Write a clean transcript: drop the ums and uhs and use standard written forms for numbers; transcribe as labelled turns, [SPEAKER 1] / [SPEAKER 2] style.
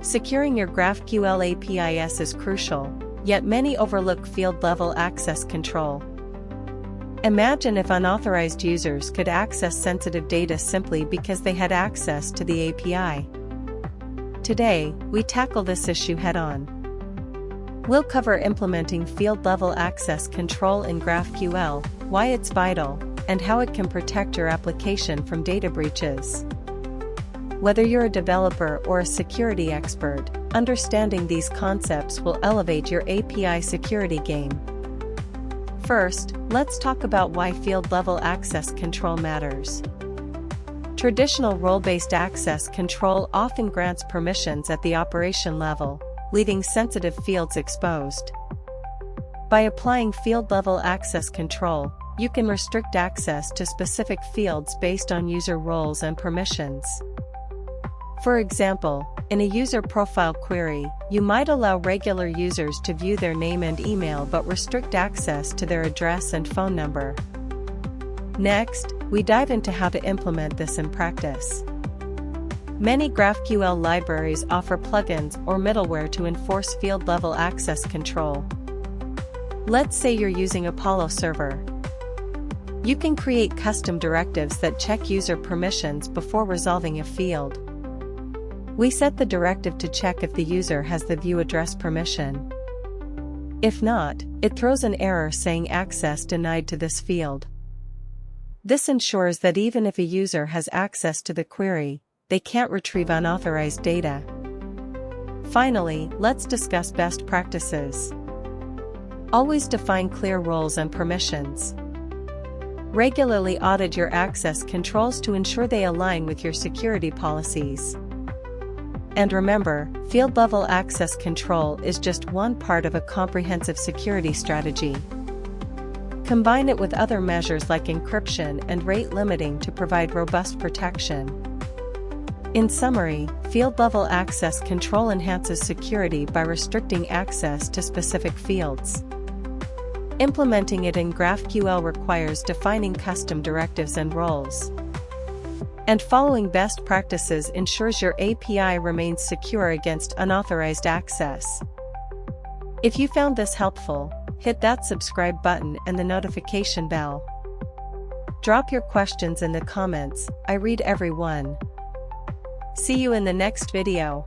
[SPEAKER 1] Securing your GraphQL APIs is crucial, yet many overlook field-level access control. Imagine if unauthorized users could access sensitive data simply because they had access to the API. Today, we tackle this issue head-on. We'll cover implementing field-level access control in GraphQL, why it's vital, and how it can protect your application from data breaches. Whether you're a developer or a security expert, understanding these concepts will elevate your API security game. First, let's talk about why field-level access control matters. Traditional role-based access control often grants permissions at the operation level, leaving sensitive fields exposed. By applying field-level access control, you can restrict access to specific fields based on user roles and permissions. For example, in a user profile query, you might allow regular users to view their name and email but restrict access to their address and phone number. Next, we dive into how to implement this in practice. Many GraphQL libraries offer plugins or middleware to enforce field-level access control. Let's say you're using Apollo Server. You can create custom directives that check user permissions before resolving a field. We set the directive to check if the user has the view address permission. If not, it throws an error saying access denied to this field. This ensures that even if a user has access to the query, they can't retrieve unauthorized data. Finally, let's discuss best practices. Always define clear roles and permissions. Regularly audit your access controls to ensure they align with your security policies. And remember, field-level access control is just one part of a comprehensive security strategy. Combine it with other measures like encryption and rate limiting to provide robust protection. In summary, field-level access control enhances security by restricting access to specific fields. Implementing it in GraphQL requires defining custom directives and roles. And following best practices ensures your API remains secure against unauthorized access. If you found this helpful, hit that subscribe button and the notification bell. Drop your questions in the comments, I read every one. See you in the next video.